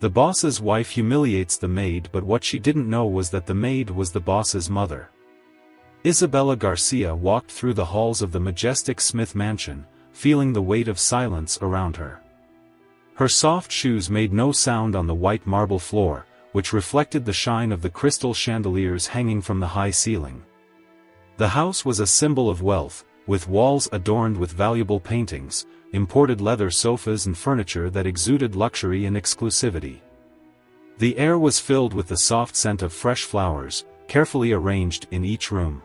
The boss's wife humiliates the maid, but what she didn't know was that the maid was the boss's mother. Isabella Garcia walked through the halls of the majestic Smith mansion, feeling the weight of silence around her. Her soft shoes made no sound on the white marble floor, which reflected the shine of the crystal chandeliers hanging from the high ceiling. The house was a symbol of wealth, with walls adorned with valuable paintings, imported leather sofas and furniture that exuded luxury and exclusivity. The air was filled with the soft scent of fresh flowers, carefully arranged in each room.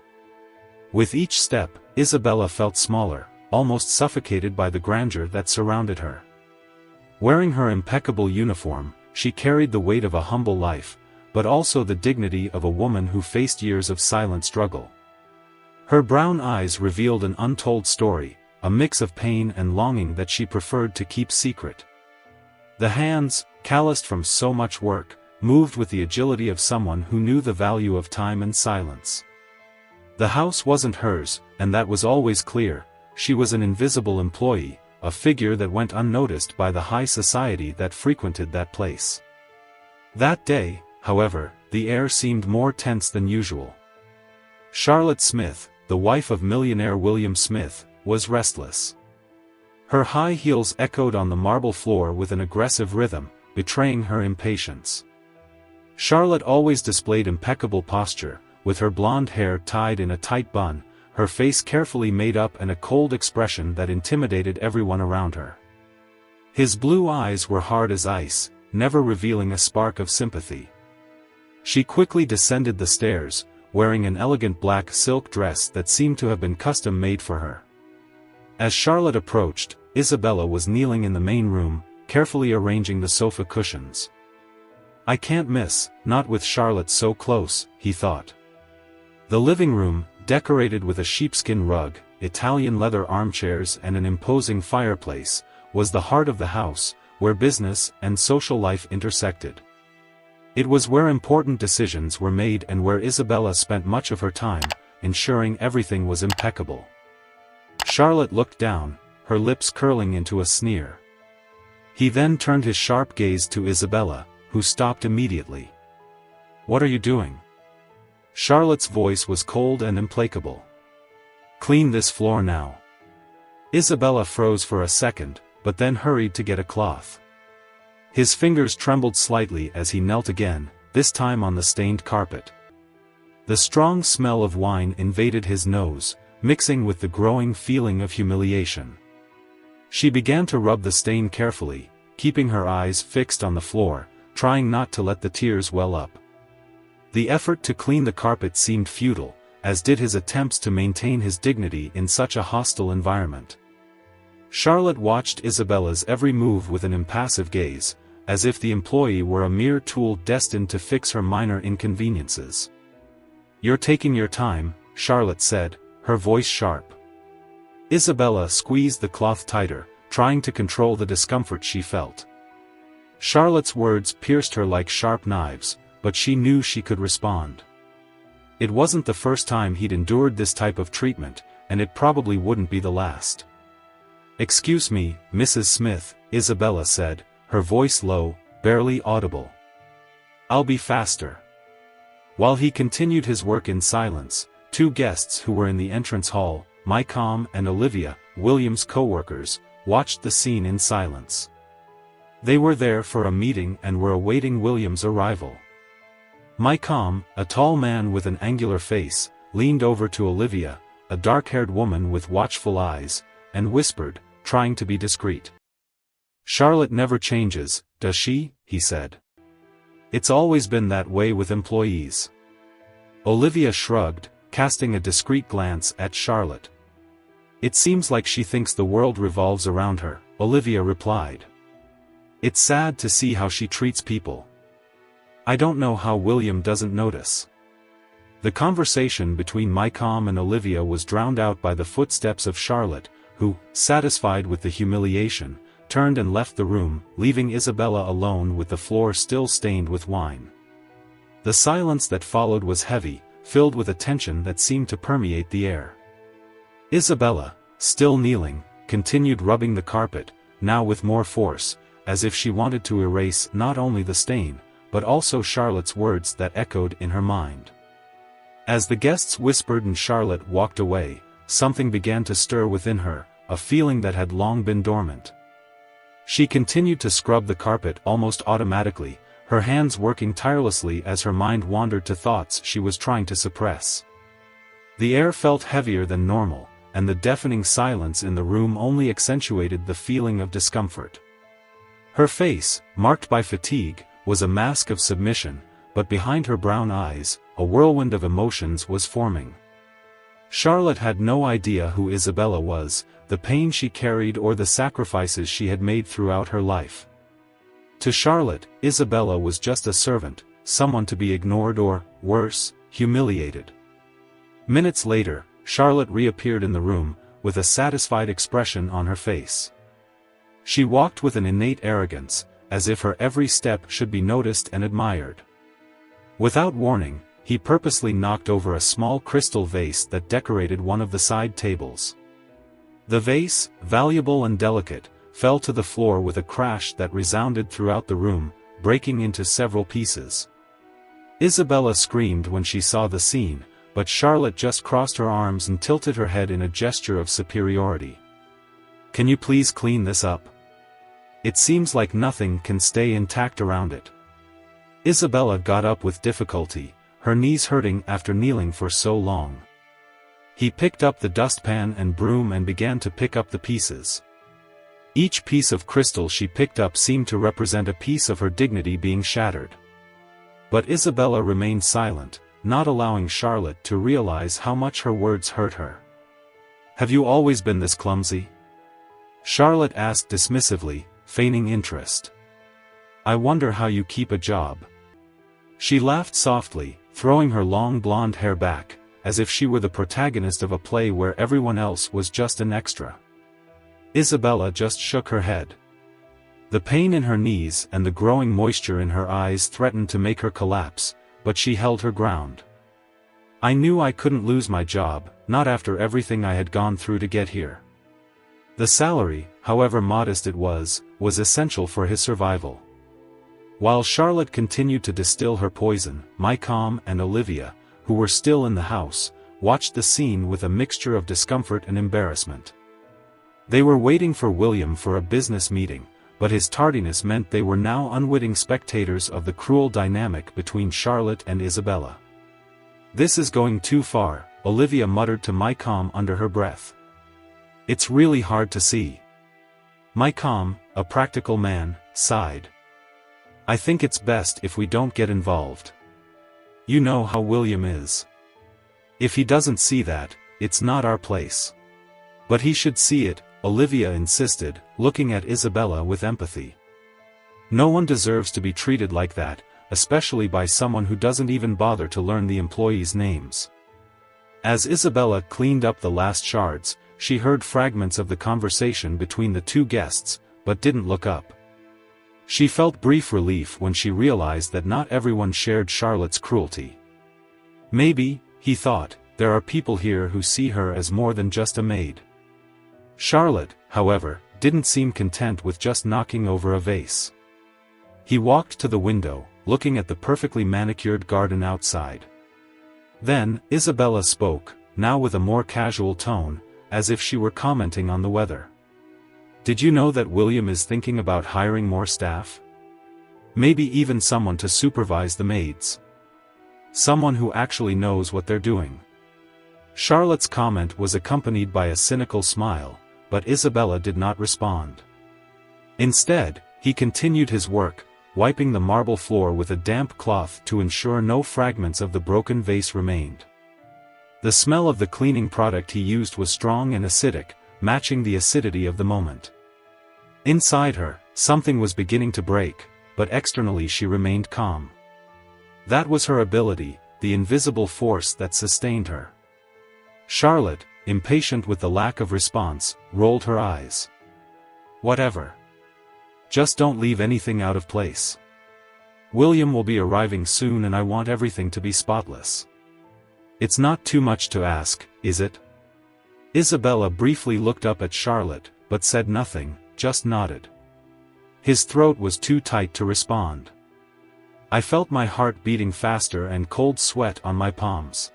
With each step, Isabella felt smaller, almost suffocated by the grandeur that surrounded her. Wearing her impeccable uniform, she carried the weight of a humble life, but also the dignity of a woman who faced years of silent struggle. Her brown eyes revealed an untold story, a mix of pain and longing that she preferred to keep secret. The hands, calloused from so much work, moved with the agility of someone who knew the value of time and silence. The house wasn't hers, and that was always clear. She was an invisible employee, a figure that went unnoticed by the high society that frequented that place. That day, however, the air seemed more tense than usual. Charlotte Smith, the wife of millionaire William Smith, was restless. Her high heels echoed on the marble floor with an aggressive rhythm, betraying her impatience. Charlotte always displayed impeccable posture, with her blonde hair tied in a tight bun, her face carefully made up and a cold expression that intimidated everyone around her. His blue eyes were hard as ice, never revealing a spark of sympathy. She quickly descended the stairs, wearing an elegant black silk dress that seemed to have been custom-made for her. As Charlotte approached, Isabella was kneeling in the main room, carefully arranging the sofa cushions. "I can't miss, not with Charlotte so close," he thought. The living room, decorated with a sheepskin rug, Italian leather armchairs and an imposing fireplace, was the heart of the house, where business and social life intersected. It was where important decisions were made and where Isabella spent much of her time, ensuring everything was impeccable. Charlotte looked down, her lips curling into a sneer. He then turned his sharp gaze to Isabella, who stopped immediately. "What are you doing?" Charlotte's voice was cold and implacable. "Clean this floor now." Isabella froze for a second, but then hurried to get a cloth. His fingers trembled slightly as he knelt again, this time on the stained carpet. The strong smell of wine invaded his nose, mixing with the growing feeling of humiliation. She began to rub the stain carefully, keeping her eyes fixed on the floor, trying not to let the tears well up. The effort to clean the carpet seemed futile, as did his attempts to maintain his dignity in such a hostile environment. Charlotte watched Isabella's every move with an impassive gaze, as if the employee were a mere tool destined to fix her minor inconveniences. "You're taking your time," Charlotte said, her voice sharp. Isabella squeezed the cloth tighter, trying to control the discomfort she felt. Charlotte's words pierced her like sharp knives, but she knew she could respond. It wasn't the first time he'd endured this type of treatment, and it probably wouldn't be the last. "Excuse me, Mrs. Smith," Isabella said, her voice low, barely audible. "I'll be faster." While he continued his work in silence, two guests who were in the entrance hall, Mycom and Olivia, William's co-workers, watched the scene in silence. They were there for a meeting and were awaiting William's arrival. Mycom, a tall man with an angular face, leaned over to Olivia, a dark-haired woman with watchful eyes, and whispered, trying to be discreet. "Charlotte never changes, does she?" he said. "It's always been that way with employees." Olivia shrugged, casting a discreet glance at Charlotte. "It seems like she thinks the world revolves around her," Olivia replied. "It's sad to see how she treats people. I don't know how William doesn't notice." The conversation between Mycom and Olivia was drowned out by the footsteps of Charlotte, who, satisfied with the humiliation, turned and left the room, leaving Isabella alone with the floor still stained with wine. The silence that followed was heavy, filled with a tension that seemed to permeate the air. Isabella, still kneeling, continued rubbing the carpet, now with more force, as if she wanted to erase not only the stain, but also Charlotte's words that echoed in her mind. As the guests whispered and Charlotte walked away, something began to stir within her, a feeling that had long been dormant. She continued to scrub the carpet almost automatically, her hands working tirelessly as her mind wandered to thoughts she was trying to suppress. The air felt heavier than normal, and the deafening silence in the room only accentuated the feeling of discomfort. Her face, marked by fatigue, was a mask of submission, but behind her brown eyes, a whirlwind of emotions was forming. Charlotte had no idea who Isabella was, the pain she carried or the sacrifices she had made throughout her life. To Charlotte, Isabella was just a servant, someone to be ignored or, worse, humiliated. Minutes later, Charlotte reappeared in the room, with a satisfied expression on her face. She walked with an innate arrogance, as if her every step should be noticed and admired. Without warning, he purposely knocked over a small crystal vase that decorated one of the side tables. The vase, valuable and delicate, fell to the floor with a crash that resounded throughout the room, breaking into several pieces. Isabella screamed when she saw the scene, but Charlotte just crossed her arms and tilted her head in a gesture of superiority. "Can you please clean this up? It seems like nothing can stay intact around it." Isabella got up with difficulty, her knees hurting after kneeling for so long. He picked up the dustpan and broom and began to pick up the pieces. Each piece of crystal she picked up seemed to represent a piece of her dignity being shattered. But Isabella remained silent, not allowing Charlotte to realize how much her words hurt her. "Have you always been this clumsy?" Charlotte asked dismissively, feigning interest. "I wonder how you keep a job." She laughed softly, throwing her long blonde hair back, as if she were the protagonist of a play where everyone else was just an extra. Isabella just shook her head. The pain in her knees and the growing moisture in her eyes threatened to make her collapse, but she held her ground. "I knew I couldn't lose my job, not after everything I had gone through to get here." The salary, however modest it was essential for his survival. While Charlotte continued to distill her poison, Malcolm and Olivia, who were still in the house, watched the scene with a mixture of discomfort and embarrassment. They were waiting for William for a business meeting, but his tardiness meant they were now unwitting spectators of the cruel dynamic between Charlotte and Isabella. "This is going too far," Olivia muttered to Malcolm under her breath. "It's really hard to see." Malcolm, a practical man, sighed. "I think it's best if we don't get involved. You know how William is. If he doesn't see that, it's not our place." "But he should see it," Olivia insisted, looking at Isabella with empathy. "No one deserves to be treated like that, especially by someone who doesn't even bother to learn the employees' names." As Isabella cleaned up the last shards, she heard fragments of the conversation between the two guests, but didn't look up. She felt brief relief when she realized that not everyone shared Charlotte's cruelty. Maybe, he thought, there are people here who see her as more than just a maid. Charlotte, however, didn't seem content with just knocking over a vase. He walked to the window, looking at the perfectly manicured garden outside. Then, Isabella spoke, now with a more casual tone, as if she were commenting on the weather. "Did you know that William is thinking about hiring more staff? Maybe even someone to supervise the maids. Someone who actually knows what they're doing." Charlotte's comment was accompanied by a cynical smile, but Isabella did not respond. Instead, he continued his work, wiping the marble floor with a damp cloth to ensure no fragments of the broken vase remained. The smell of the cleaning product he used was strong and acidic, matching the acidity of the moment. Inside her, something was beginning to break, but externally she remained calm. That was her ability, the invisible force that sustained her. Charlotte, impatient with the lack of response, rolled her eyes. "Whatever. Just don't leave anything out of place. William will be arriving soon and I want everything to be spotless. It's not too much to ask, is it?" Isabella briefly looked up at Charlotte, but said nothing, just nodded. His throat was too tight to respond. I felt my heart beating faster and cold sweat on my palms.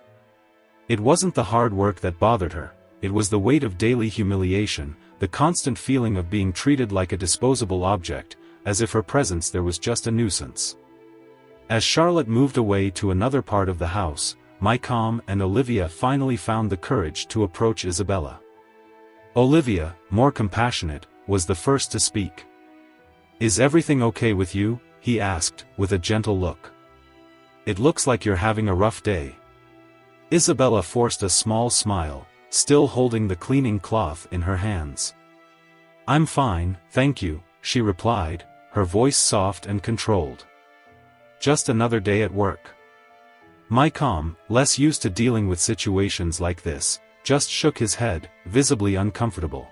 It wasn't the hard work that bothered her, it was the weight of daily humiliation, the constant feeling of being treated like a disposable object, as if her presence there was just a nuisance. As Charlotte moved away to another part of the house, Malcolm and Olivia finally found the courage to approach Isabella. Olivia, more compassionate, was the first to speak. "Is everything okay with you?" he asked, with a gentle look. "It looks like you're having a rough day." Isabella forced a small smile, still holding the cleaning cloth in her hands. "I'm fine, thank you," she replied, her voice soft and controlled. "Just another day at work." Malcolm, less used to dealing with situations like this, just shook his head, visibly uncomfortable.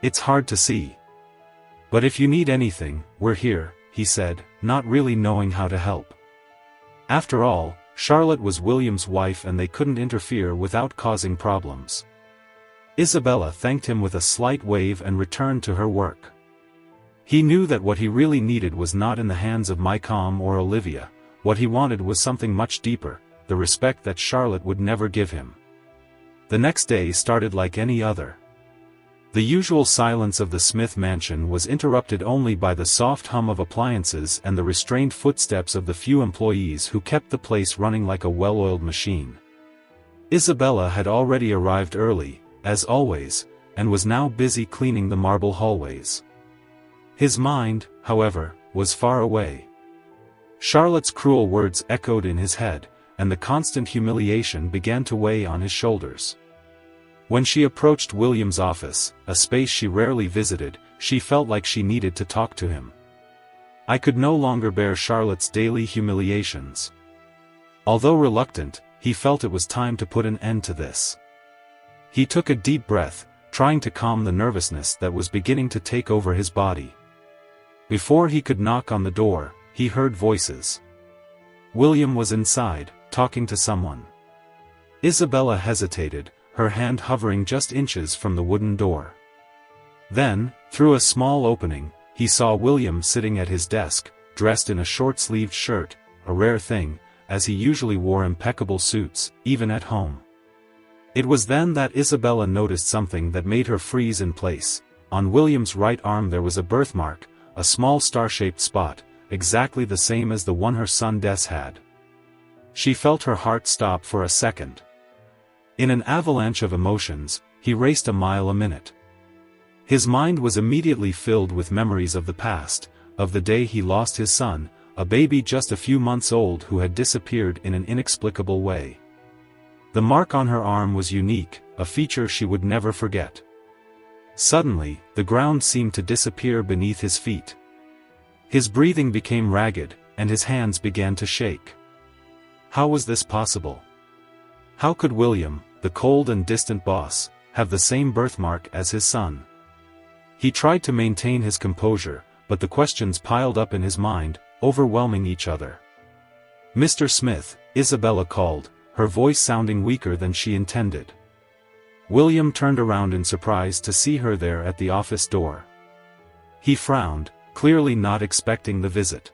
"It's hard to see. But if you need anything, we're here," he said, not really knowing how to help. After all, Charlotte was William's wife and they couldn't interfere without causing problems. Isabella thanked him with a slight wave and returned to her work. He knew that what he really needed was not in the hands of Malcolm or Olivia. What he wanted was something much deeper, the respect that Charlotte would never give him. The next day started like any other. The usual silence of the Smith mansion was interrupted only by the soft hum of appliances and the restrained footsteps of the few employees who kept the place running like a well-oiled machine. Isabella had already arrived early, as always, and was now busy cleaning the marble hallways. His mind, however, was far away. Charlotte's cruel words echoed in his head, and the constant humiliation began to weigh on his shoulders. When she approached William's office, a space she rarely visited, she felt like she needed to talk to him. I could no longer bear Charlotte's daily humiliations. Although reluctant, he felt it was time to put an end to this. He took a deep breath, trying to calm the nervousness that was beginning to take over his body. Before he could knock on the door, he heard voices. William was inside, talking to someone. Isabella hesitated, her hand hovering just inches from the wooden door. Then, through a small opening, he saw William sitting at his desk, dressed in a short-sleeved shirt, a rare thing, as he usually wore impeccable suits, even at home. It was then that Isabella noticed something that made her freeze in place. On William's right arm there was a birthmark, a small star-shaped spot, exactly the same as the one her son Des had. She felt her heart stop for a second. In an avalanche of emotions, he raced a mile a minute. His mind was immediately filled with memories of the past, of the day he lost his son, a baby just a few months old who had disappeared in an inexplicable way. The mark on her arm was unique, a feature she would never forget. Suddenly, the ground seemed to disappear beneath his feet. His breathing became ragged, and his hands began to shake. How was this possible? How could William, the cold and distant boss, have the same birthmark as his son? He tried to maintain his composure, but the questions piled up in his mind, overwhelming each other. "Mr. Smith," Isabella called, her voice sounding weaker than she intended. William turned around in surprise to see her there at the office door. He frowned, clearly not expecting the visit.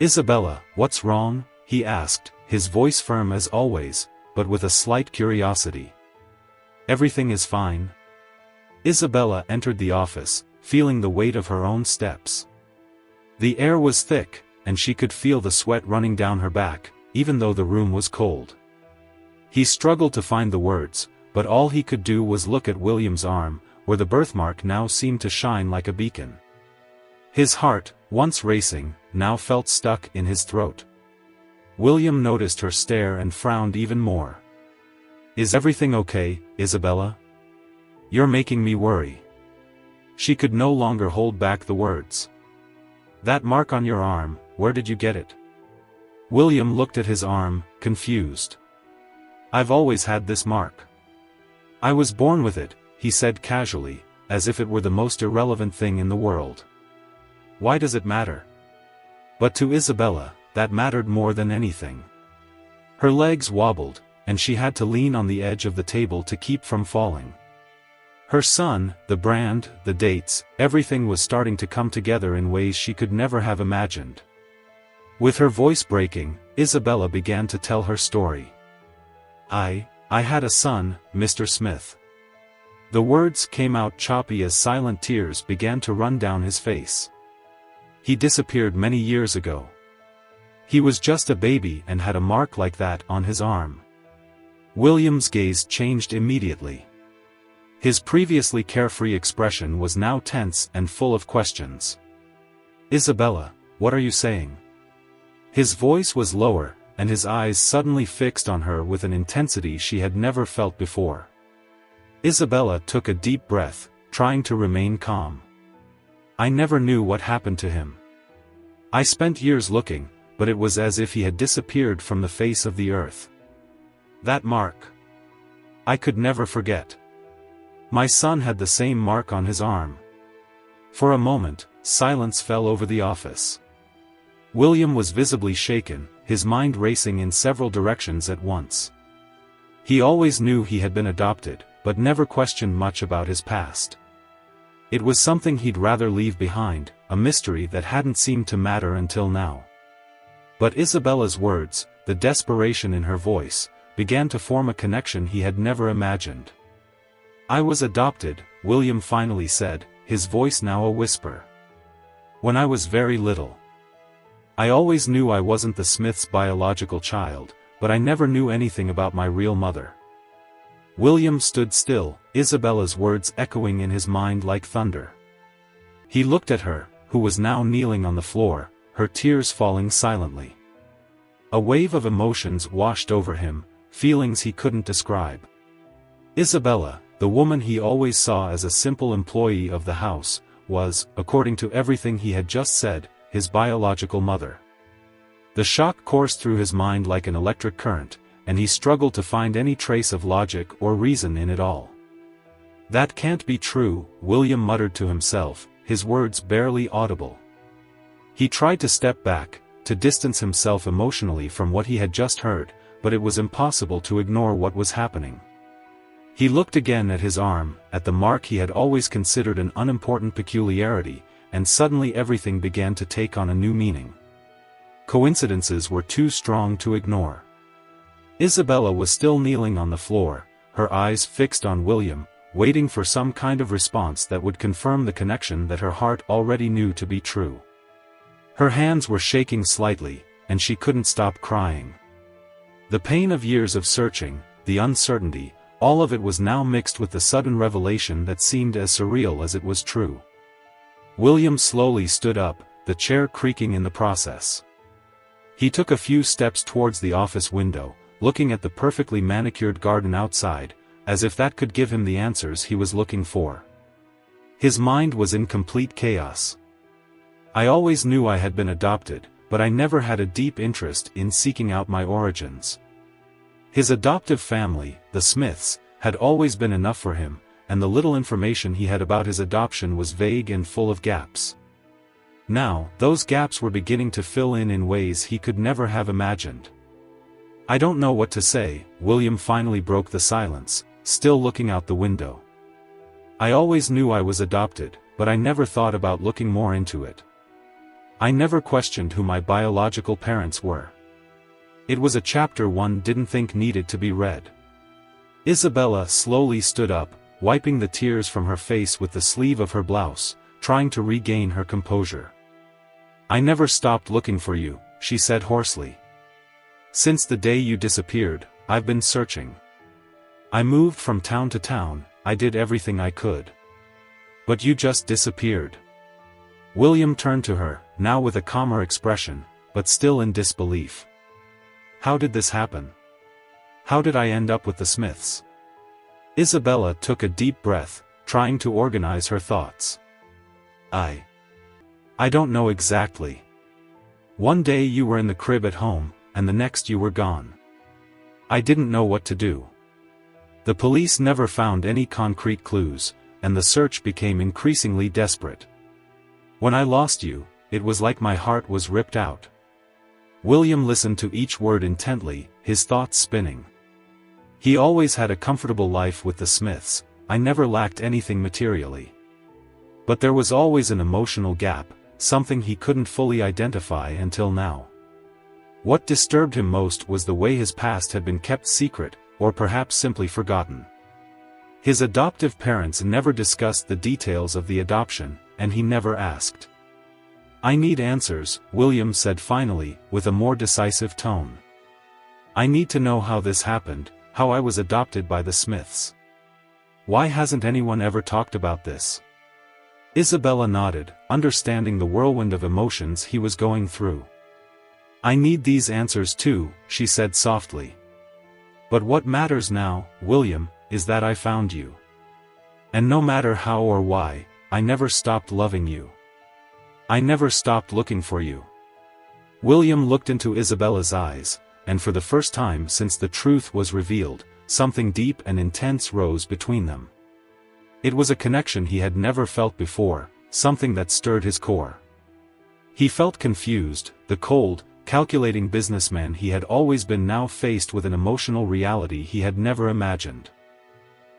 "Isabella, what's wrong?" he asked, his voice firm as always, but with a slight curiosity. "Everything is fine." Isabella entered the office, feeling the weight of her own steps. The air was thick, and she could feel the sweat running down her back, even though the room was cold. He struggled to find the words, but all he could do was look at William's arm, where the birthmark now seemed to shine like a beacon. His heart, once racing, now felt stuck in his throat. William noticed her stare and frowned even more. "Is everything okay, Isabella? You're making me worry." She could no longer hold back the words. "That mark on your arm, where did you get it?" William looked at his arm, confused. "I've always had this mark. I was born with it," he said casually, as if it were the most irrelevant thing in the world. "Why does it matter?" But to Isabella, that mattered more than anything. Her legs wobbled, and she had to lean on the edge of the table to keep from falling. Her son, the brand, the dates, everything was starting to come together in ways she could never have imagined. With her voice breaking, Isabella began to tell her story. I had a son, Mr. Smith. The words came out choppy as silent tears began to run down his face. He disappeared many years ago. He was just a baby and had a mark like that on his arm. William's gaze changed immediately. His previously carefree expression was now tense and full of questions. Isabella, what are you saying? His voice was lower, and his eyes suddenly fixed on her with an intensity she had never felt before. Isabella took a deep breath, trying to remain calm. I never knew what happened to him. I spent years looking, but it was as if he had disappeared from the face of the earth. That mark. I could never forget. My son had the same mark on his arm. For a moment, silence fell over the office. William was visibly shaken, his mind racing in several directions at once. He always knew he had been adopted, but never questioned much about his past. It was something he'd rather leave behind, a mystery that hadn't seemed to matter until now. But Isabella's words, the desperation in her voice, began to form a connection he had never imagined. I was adopted, William finally said, his voice now a whisper. When I was very little. I always knew I wasn't the Smiths' biological child, but I never knew anything about my real mother. William stood still, Isabella's words echoing in his mind like thunder. He looked at her, who was now kneeling on the floor, her tears falling silently. A wave of emotions washed over him, feelings he couldn't describe. Isabella, the woman he always saw as a simple employee of the house, was, according to everything he had just said, his biological mother. The shock coursed through his mind like an electric current, and he struggled to find any trace of logic or reason in it all. That can't be true, William muttered to himself, his words barely audible. He tried to step back, to distance himself emotionally from what he had just heard, but it was impossible to ignore what was happening. He looked again at his arm, at the mark he had always considered an unimportant peculiarity, and suddenly everything began to take on a new meaning. Coincidences were too strong to ignore. Isabella was still kneeling on the floor, her eyes fixed on William, waiting for some kind of response that would confirm the connection that her heart already knew to be true. Her hands were shaking slightly, and she couldn't stop crying. The pain of years of searching, the uncertainty, all of it was now mixed with the sudden revelation that seemed as surreal as it was true. William slowly stood up, the chair creaking in the process. He took a few steps towards the office window, looking at the perfectly manicured garden outside, as if that could give him the answers he was looking for. His mind was in complete chaos. I always knew I had been adopted, but I never had a deep interest in seeking out my origins. His adoptive family, the Smiths, had always been enough for him, and the little information he had about his adoption was vague and full of gaps. Now, those gaps were beginning to fill in ways he could never have imagined. I don't know what to say, William finally broke the silence, still looking out the window. I always knew I was adopted, but I never thought about looking more into it. I never questioned who my biological parents were. It was a chapter one didn't think needed to be read. Isabella slowly stood up, wiping the tears from her face with the sleeve of her blouse, trying to regain her composure. I never stopped looking for you, she said hoarsely. Since the day you disappeared, I've been searching. I moved from town to town, I did everything I could. But you just disappeared. William turned to her, now with a calmer expression, but still in disbelief. How did this happen? How did I end up with the Smiths? Isabella took a deep breath, trying to organize her thoughts. I don't know exactly. One day you were in the crib at home, and the next you were gone. I didn't know what to do. The police never found any concrete clues, and the search became increasingly desperate. When I lost you, it was like my heart was ripped out. William listened to each word intently, his thoughts spinning. He always had a comfortable life with the Smiths, I never lacked anything materially. But there was always an emotional gap, something he couldn't fully identify until now. What disturbed him most was the way his past had been kept secret, or perhaps simply forgotten. His adoptive parents never discussed the details of the adoption, and he never asked. "I need answers," William said finally, with a more decisive tone. "I need to know how this happened, how I was adopted by the Smiths. Why hasn't anyone ever talked about this?" Isabella nodded, understanding the whirlwind of emotions he was going through. "I need these answers too," she said softly. "But what matters now, William, is that I found you. And no matter how or why, I never stopped loving you. I never stopped looking for you." William looked into Isabella's eyes, and for the first time since the truth was revealed, something deep and intense rose between them. It was a connection he had never felt before, something that stirred his core. He felt confused. The cold, calculating businessman he had always been now faced with an emotional reality he had never imagined.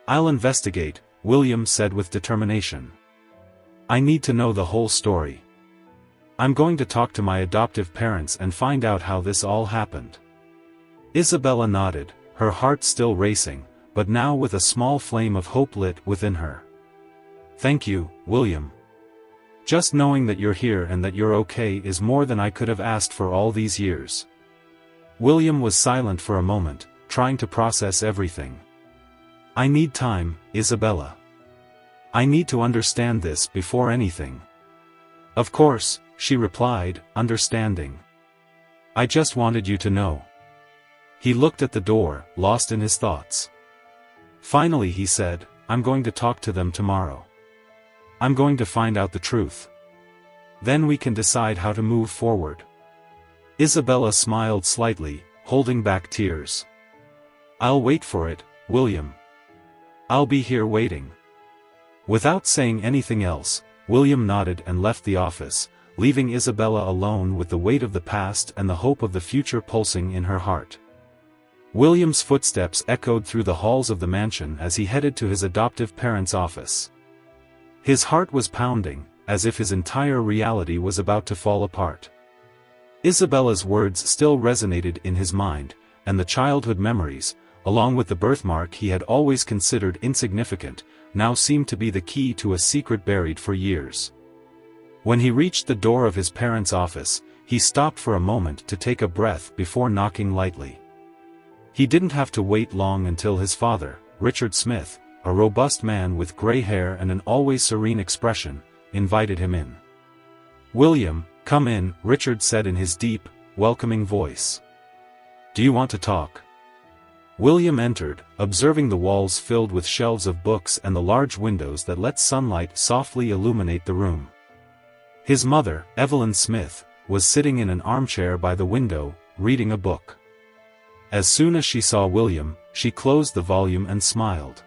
"I'll investigate," William said with determination. "I need to know the whole story. I'm going to talk to my adoptive parents and find out how this all happened." Isabella nodded, her heart still racing, but now with a small flame of hope lit within her. "Thank you, William. Just knowing that you're here and that you're okay is more than I could have asked for all these years." William was silent for a moment, trying to process everything. "I need time, Isabella. I need to understand this before anything." "Of course," she replied, understanding. "I just wanted you to know." He looked at the door, lost in his thoughts. Finally he said, "I'm going to talk to them tomorrow. I'm going to find out the truth. Then we can decide how to move forward." Isabella smiled slightly, holding back tears. "I'll wait for it, William. I'll be here waiting." Without saying anything else, William nodded and left the office, leaving Isabella alone with the weight of the past and the hope of the future pulsing in her heart. William's footsteps echoed through the halls of the mansion as he headed to his adoptive parents' office. His heart was pounding, as if his entire reality was about to fall apart. Isabella's words still resonated in his mind, and the childhood memories, along with the birthmark he had always considered insignificant, now seemed to be the key to a secret buried for years. When he reached the door of his parents' office, he stopped for a moment to take a breath before knocking lightly. He didn't have to wait long until his father, Richard Smith, a robust man with gray hair and an always serene expression, invited him in. "William, come in," Richard said in his deep, welcoming voice. "Do you want to talk?" William entered, observing the walls filled with shelves of books and the large windows that let sunlight softly illuminate the room. His mother, Evelyn Smith, was sitting in an armchair by the window, reading a book. As soon as she saw William, she closed the volume and smiled.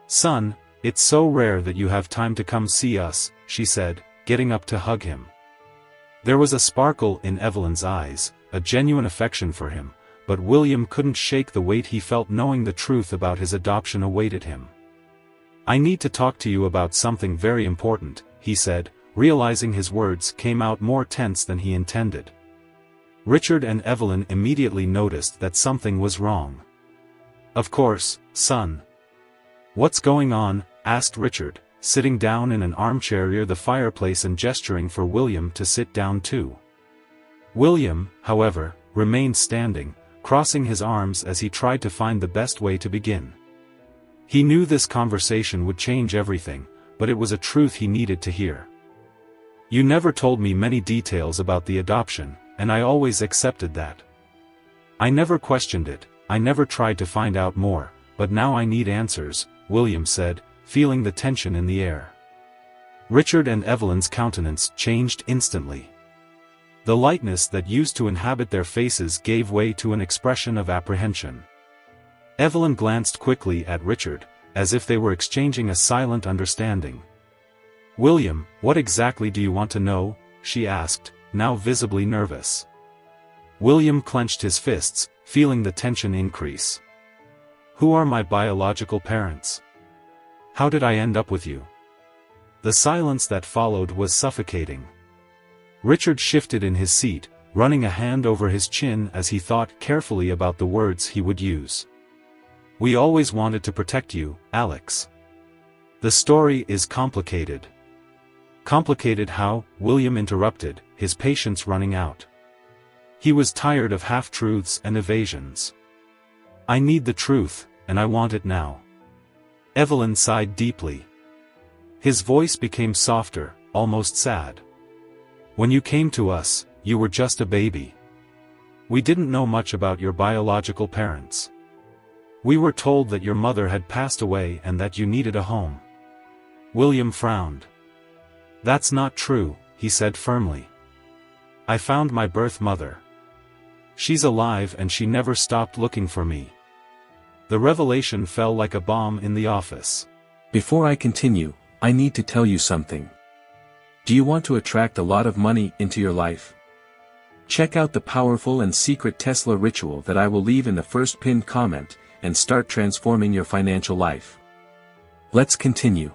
"Son, it's so rare that you have time to come see us," she said, getting up to hug him. There was a sparkle in Evelyn's eyes, a genuine affection for him, but William couldn't shake the weight he felt knowing the truth about his adoption awaited him. "I need to talk to you about something very important," he said, realizing his words came out more tense than he intended. Richard and Evelyn immediately noticed that something was wrong. "Of course, son." "What's going on?" asked Richard, sitting down in an armchair near the fireplace and gesturing for William to sit down too. William, however, remained standing, crossing his arms as he tried to find the best way to begin. He knew this conversation would change everything, but it was a truth he needed to hear. "You never told me many details about the adoption, and I always accepted that. I never questioned it, I never tried to find out more, but now I need answers," William said, feeling the tension in the air. Richard and Evelyn's countenance changed instantly. The lightness that used to inhabit their faces gave way to an expression of apprehension. Evelyn glanced quickly at Richard, as if they were exchanging a silent understanding. "William, what exactly do you want to know?" she asked, now visibly nervous. William clenched his fists, feeling the tension increase. "Who are my biological parents? How did I end up with you?" The silence that followed was suffocating. Richard shifted in his seat, running a hand over his chin as he thought carefully about the words he would use. "We always wanted to protect you, Alex. The story is complicated." "Complicated how?" William interrupted, his patience running out. He was tired of half-truths and evasions. "I need the truth, and I want it now." Evelyn sighed deeply. His voice became softer, almost sad. "When you came to us, you were just a baby. We didn't know much about your biological parents. We were told that your mother had passed away and that you needed a home." William frowned. "That's not true," he said firmly. "I found my birth mother. She's alive and she never stopped looking for me." The revelation fell like a bomb in the office. "Before I continue, I need to tell you something. Do you want to attract a lot of money into your life? Check out the powerful and secret Tesla ritual that I will leave in the first pinned comment, and start transforming your financial life. Let's continue."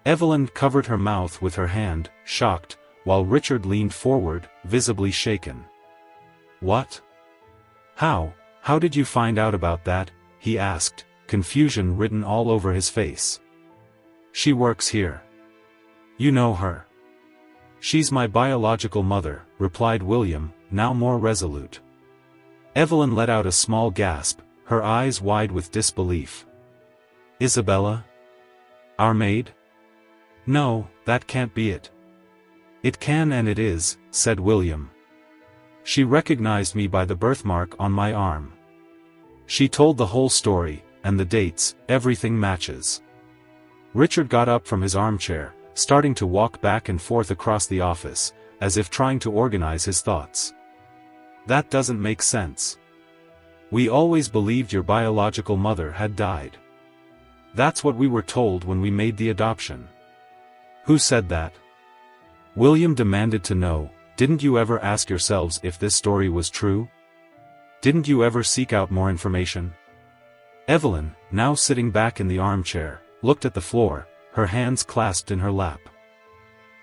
Evelyn covered her mouth with her hand, shocked, while Richard leaned forward, visibly shaken. "What? How did you find out about that?" he asked, confusion written all over his face. "She works here. You know her." "She's my biological mother," replied William, now more resolute. Evelyn let out a small gasp, her eyes wide with disbelief. "Isabella? Our maid? No, that can't be it." "It can and it is," said William. "She recognized me by the birthmark on my arm. She told the whole story, and the dates, everything matches." Richard got up from his armchair, starting to walk back and forth across the office, as if trying to organize his thoughts. "That doesn't make sense. We always believed your biological mother had died. That's what we were told when we made the adoption." "Who said that?" William demanded to know. "Didn't you ever ask yourselves if this story was true? Didn't you ever seek out more information?" Evelyn, now sitting back in the armchair, looked at the floor, her hands clasped in her lap.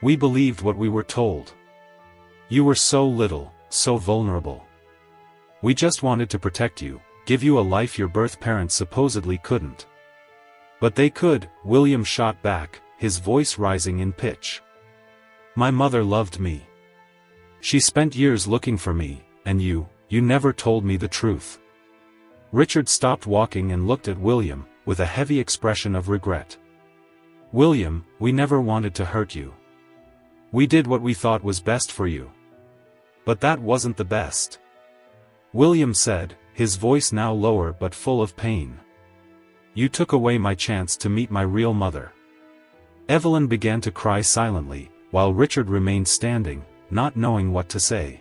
"We believed what we were told. You were so little, so vulnerable. We just wanted to protect you, give you a life your birth parents supposedly couldn't." "But they could," William shot back, his voice rising in pitch. "My mother loved me. She spent years looking for me, and you never told me the truth." Richard stopped walking and looked at William, with a heavy expression of regret. "William, we never wanted to hurt you. We did what we thought was best for you. But that wasn't the best," William said, his voice now lower but full of pain. "You took away my chance to meet my real mother." Evelyn began to cry silently, while Richard remained standing, not knowing what to say.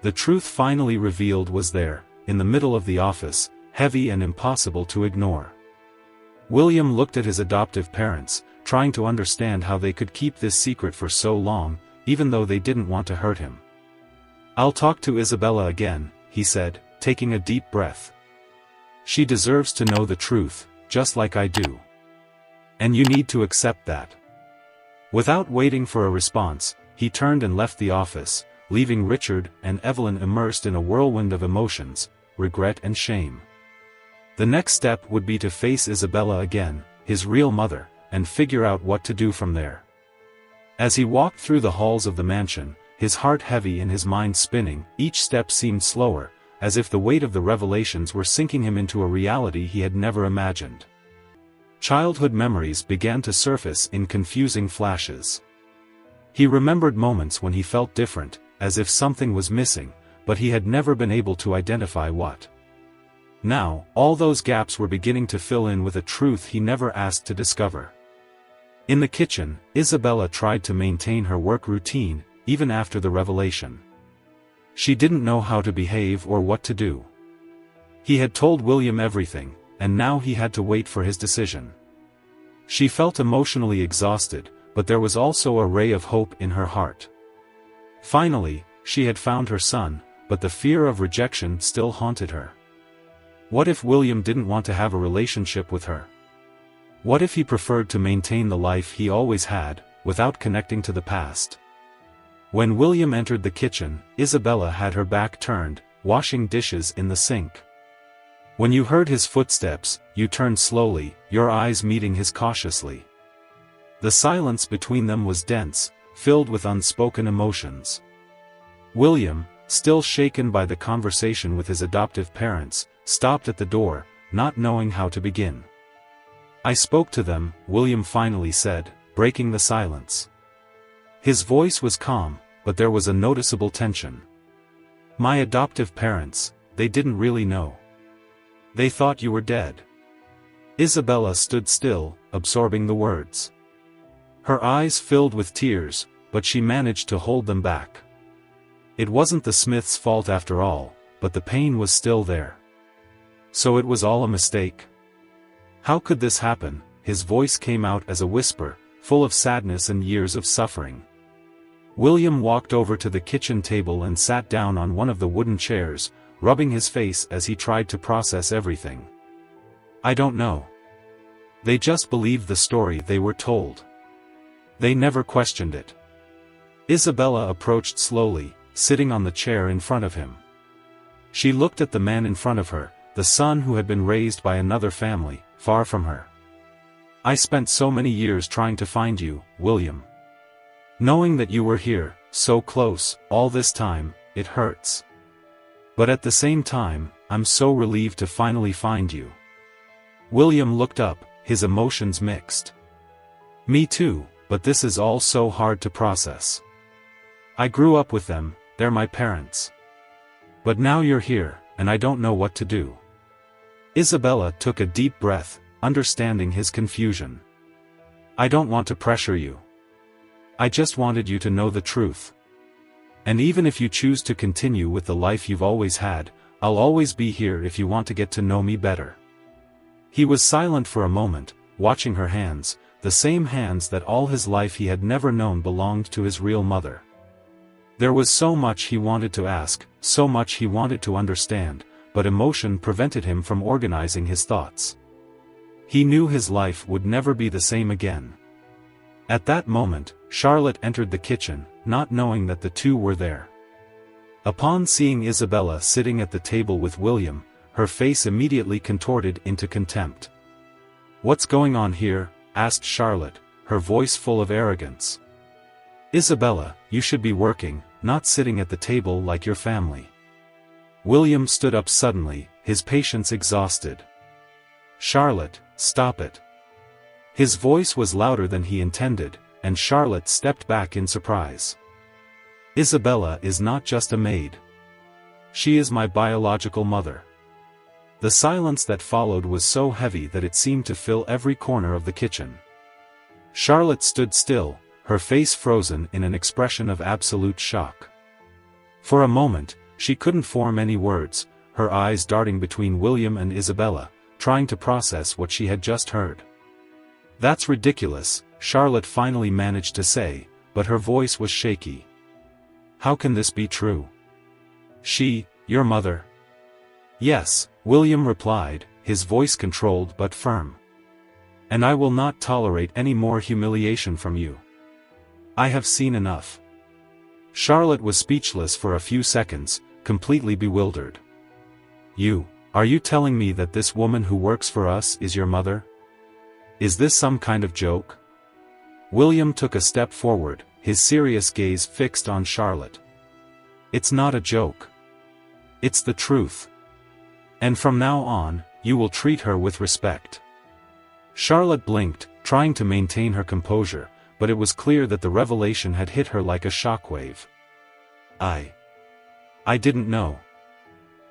The truth finally revealed was there, in the middle of the office, heavy and impossible to ignore. William looked at his adoptive parents, trying to understand how they could keep this secret for so long, even though they didn't want to hurt him. "I'll talk to Isabella again," he said, taking a deep breath. "She deserves to know the truth, just like I do. And you need to accept that." Without waiting for a response, he turned and left the office, leaving Richard and Evelyn immersed in a whirlwind of emotions, regret and shame. The next step would be to face Isabella again, his real mother, and figure out what to do from there. As he walked through the halls of the mansion, his heart heavy and his mind spinning, each step seemed slower, as if the weight of the revelations were sinking him into a reality he had never imagined. Childhood memories began to surface in confusing flashes. He remembered moments when he felt different, as if something was missing, but he had never been able to identify what. Now, all those gaps were beginning to fill in with a truth he never asked to discover. In the kitchen, Isabella tried to maintain her work routine, even after the revelation. She didn't know how to behave or what to do. He had told William everything, and now he had to wait for his decision. She felt emotionally exhausted, but there was also a ray of hope in her heart. Finally, she had found her son, but the fear of rejection still haunted her. What if William didn't want to have a relationship with her? What if he preferred to maintain the life he always had, without connecting to the past? When William entered the kitchen, Isabella had her back turned, washing dishes in the sink. When you heard his footsteps, you turned slowly, your eyes meeting his cautiously. The silence between them was dense, filled with unspoken emotions. William, still shaken by the conversation with his adoptive parents, stopped at the door, not knowing how to begin. "I spoke to them," William finally said, breaking the silence. His voice was calm, but there was a noticeable tension. "My adoptive parents, they didn't really know. They thought you were dead." Isabella stood still, absorbing the words. Her eyes filled with tears, but she managed to hold them back. It wasn't the Smiths' fault after all, but the pain was still there. So it was all a mistake? How could this happen? His voice came out as a whisper, full of sadness and years of suffering. William walked over to the kitchen table and sat down on one of the wooden chairs, rubbing his face as he tried to process everything. "I don't know. They just believed the story they were told. They never questioned it." Isabella approached slowly, sitting on the chair in front of him. She looked at the man in front of her, the son who had been raised by another family, far from her. "I spent so many years trying to find you, William. Knowing that you were here, so close, all this time, it hurts. But at the same time, I'm so relieved to finally find you." William looked up, his emotions mixed. "Me too, but this is all so hard to process. I grew up with them, they're my parents. But now you're here, and I don't know what to do." Isabella took a deep breath, understanding his confusion. "I don't want to pressure you. I just wanted you to know the truth. And even if you choose to continue with the life you've always had, I'll always be here if you want to get to know me better." He was silent for a moment, watching her hands, the same hands that all his life he had never known belonged to his real mother. There was so much he wanted to ask, so much he wanted to understand, but emotion prevented him from organizing his thoughts. He knew his life would never be the same again. At that moment, Charlotte entered the kitchen, not knowing that the two were there. Upon seeing Isabella sitting at the table with William, her face immediately contorted into contempt. "What's going on here?" asked Charlotte, her voice full of arrogance. "Isabella, you should be working, not sitting at the table like your family." William stood up suddenly, his patience exhausted. "Charlotte, stop it." His voice was louder than he intended, and Charlotte stepped back in surprise. "Isabella is not just a maid. She is my biological mother." The silence that followed was so heavy that it seemed to fill every corner of the kitchen. Charlotte stood still, her face frozen in an expression of absolute shock. For a moment, she couldn't form any words, her eyes darting between William and Isabella, trying to process what she had just heard. "That's ridiculous," Charlotte finally managed to say, but her voice was shaky. "How can this be true? She, your mother?" "Yes," William replied, his voice controlled but firm. "And I will not tolerate any more humiliation from you. I have seen enough." Charlotte was speechless for a few seconds, completely bewildered. Are you telling me that this woman who works for us is your mother? Is this some kind of joke?" William took a step forward, his serious gaze fixed on Charlotte. "It's not a joke. It's the truth. And from now on, you will treat her with respect." Charlotte blinked, trying to maintain her composure, but it was clear that the revelation had hit her like a shockwave. I didn't know.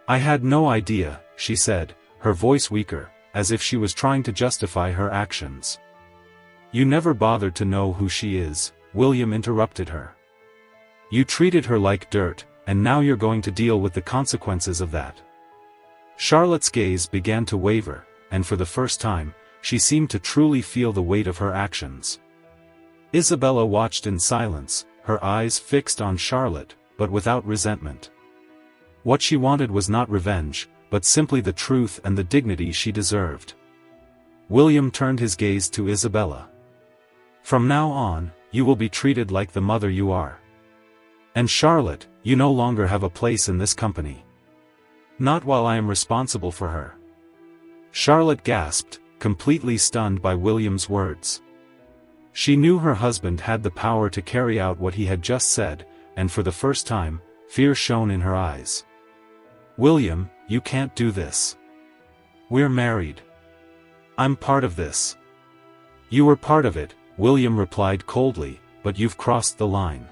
I had no idea," she said, her voice weaker, as if she was trying to justify her actions. "You never bothered to know who she is," William interrupted her. "You treated her like dirt, and now you're going to deal with the consequences of that." Charlotte's gaze began to waver, and for the first time, she seemed to truly feel the weight of her actions. Isabella watched in silence, her eyes fixed on Charlotte, but without resentment. What she wanted was not revenge, but simply the truth and the dignity she deserved. William turned his gaze to Isabella. "From now on, you will be treated like the mother you are. And Charlotte, you no longer have a place in this company. Not while I am responsible for her." Charlotte gasped, completely stunned by William's words. She knew her husband had the power to carry out what he had just said, and for the first time, fear shone in her eyes. "William, you can't do this. We're married. I'm part of this." "You were part of it," William replied coldly, "but you've crossed the line.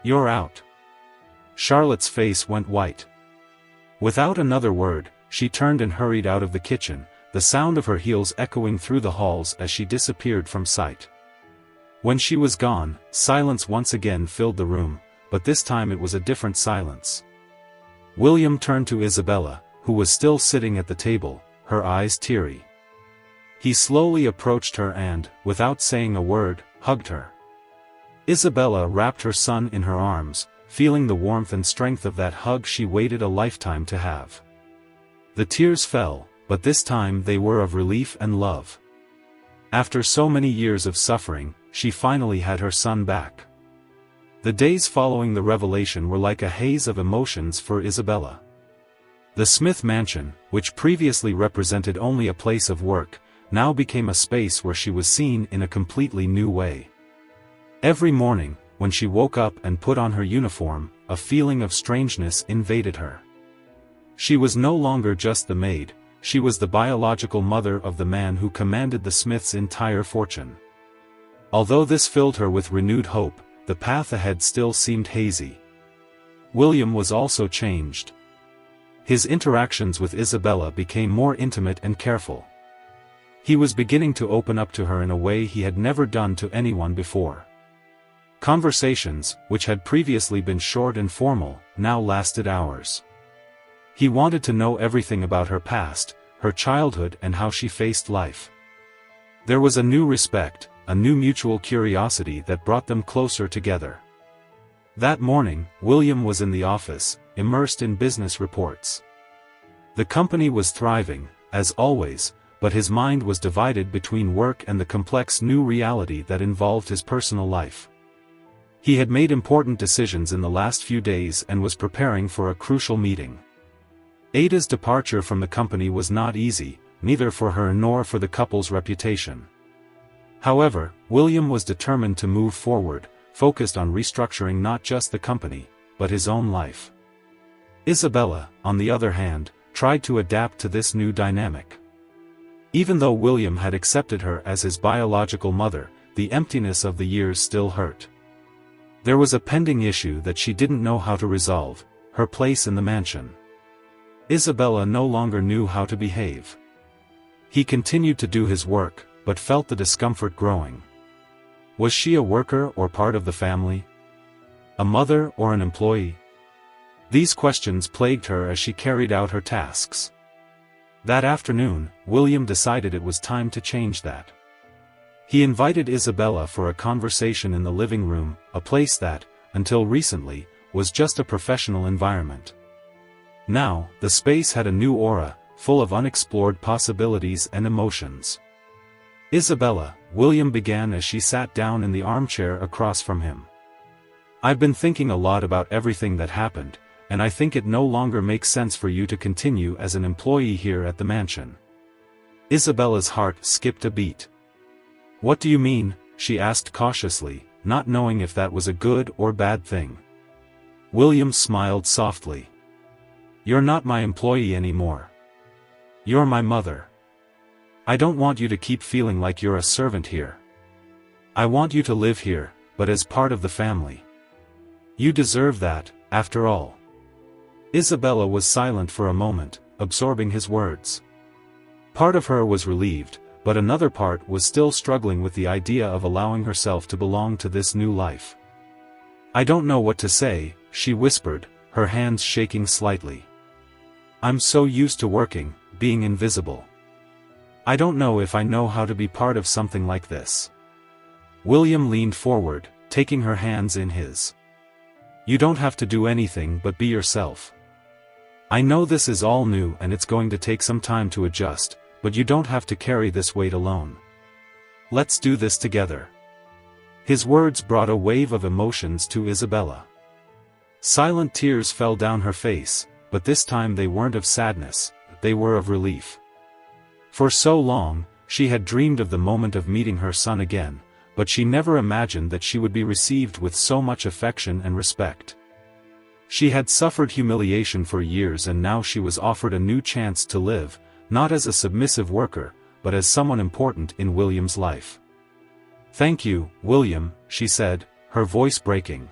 You're out." Charlotte's face went white. Without another word, she turned and hurried out of the kitchen, the sound of her heels echoing through the halls as she disappeared from sight. When she was gone, silence once again filled the room, but this time it was a different silence. William turned to Isabella, who was still sitting at the table, her eyes teary. He slowly approached her and, without saying a word, hugged her. Isabella wrapped her son in her arms, feeling the warmth and strength of that hug she waited a lifetime to have. The tears fell, but this time they were of relief and love. After so many years of suffering, she finally had her son back. The days following the revelation were like a haze of emotions for Isabella. The Smith mansion, which previously represented only a place of work, now became a space where she was seen in a completely new way. Every morning, when she woke up and put on her uniform, a feeling of strangeness invaded her. She was no longer just the maid, she was the biological mother of the man who commanded the Smiths' entire fortune. Although this filled her with renewed hope, the path ahead still seemed hazy. William was also changed. His interactions with Isabella became more intimate and careful. He was beginning to open up to her in a way he had never done to anyone before. Conversations, which had previously been short and formal, now lasted hours. He wanted to know everything about her past, her childhood and how she faced life. There was a new respect, a new mutual curiosity that brought them closer together. That morning, William was in the office, immersed in business reports. The company was thriving, as always, but his mind was divided between work and the complex new reality that involved his personal life. He had made important decisions in the last few days and was preparing for a crucial meeting. Ada's departure from the company was not easy, neither for her nor for the couple's reputation. However, William was determined to move forward, focused on restructuring not just the company, but his own life. Isabella, on the other hand, tried to adapt to this new dynamic. Even though William had accepted her as his biological mother, the emptiness of the years still hurt. There was a pending issue that she didn't know how to resolve, her place in the mansion. Isabella no longer knew how to behave. He continued to do his work, but felt the discomfort growing. Was she a worker or part of the family? A mother or an employee? These questions plagued her as she carried out her tasks. That afternoon, William decided it was time to change that. He invited Isabella for a conversation in the living room, a place that, until recently, was just a professional environment. Now, the space had a new aura, full of unexplored possibilities and emotions. "Isabella," William began as she sat down in the armchair across from him. "I've been thinking a lot about everything that happened, and I think it no longer makes sense for you to continue as an employee here at the mansion." Isabella's heart skipped a beat. "What do you mean?" she asked cautiously, not knowing if that was a good or bad thing. William smiled softly. "You're not my employee anymore. You're my mother. I don't want you to keep feeling like you're a servant here. I want you to live here, but as part of the family. You deserve that, after all." Isabella was silent for a moment, absorbing his words. Part of her was relieved, but another part was still struggling with the idea of allowing herself to belong to this new life. "I don't know what to say," she whispered, her hands shaking slightly. "I'm so used to working, being invisible. I don't know if I know how to be part of something like this." William leaned forward, taking her hands in his. "You don't have to do anything but be yourself. I know this is all new and it's going to take some time to adjust, but you don't have to carry this weight alone. Let's do this together." His words brought a wave of emotions to Isabella. Silent tears fell down her face, but this time they weren't of sadness, they were of relief. For so long, she had dreamed of the moment of meeting her son again, but she never imagined that she would be received with so much affection and respect. She had suffered humiliation for years, and now she was offered a new chance to live, not as a submissive worker, but as someone important in William's life. "Thank you, William," she said, her voice breaking.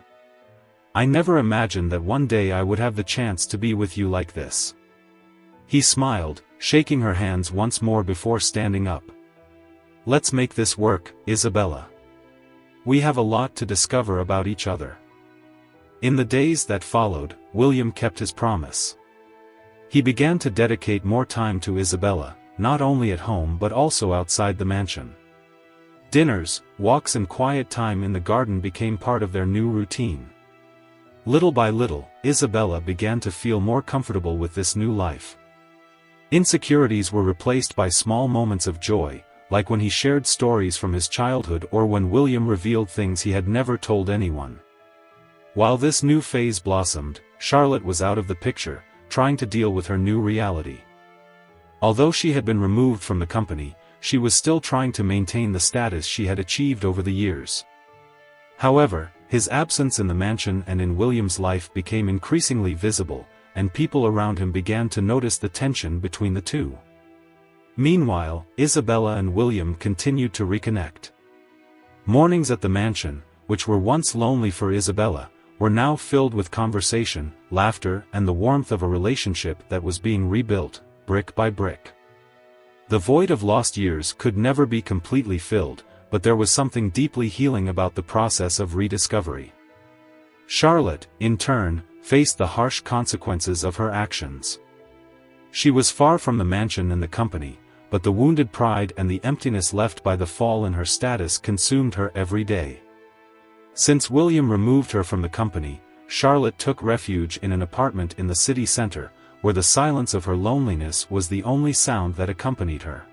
"I never imagined that one day I would have the chance to be with you like this." He smiled, shaking her hands once more before standing up. "Let's make this work, Isabella. We have a lot to discover about each other." In the days that followed, William kept his promise. He began to dedicate more time to Isabella, not only at home but also outside the mansion. Dinners, walks and quiet time in the garden became part of their new routine. Little by little, Isabella began to feel more comfortable with this new life. Insecurities were replaced by small moments of joy, like when he shared stories from his childhood or when William revealed things he had never told anyone. While this new phase blossomed, Charlotte was out of the picture, trying to deal with her new reality. Although she had been removed from the company, she was still trying to maintain the status she had achieved over the years. However, his absence in the mansion and in William's life became increasingly visible, and people around him began to notice the tension between the two. Meanwhile, Isabella and William continued to reconnect. Mornings at the mansion, which were once lonely for Isabella, were now filled with conversation, laughter, and the warmth of a relationship that was being rebuilt, brick by brick. The void of lost years could never be completely filled, but there was something deeply healing about the process of rediscovery. Charlotte, in turn, faced the harsh consequences of her actions. She was far from the mansion and the company, but the wounded pride and the emptiness left by the fall in her status consumed her every day. Since William removed her from the company, Charlotte took refuge in an apartment in the city center, where the silence of her loneliness was the only sound that accompanied her.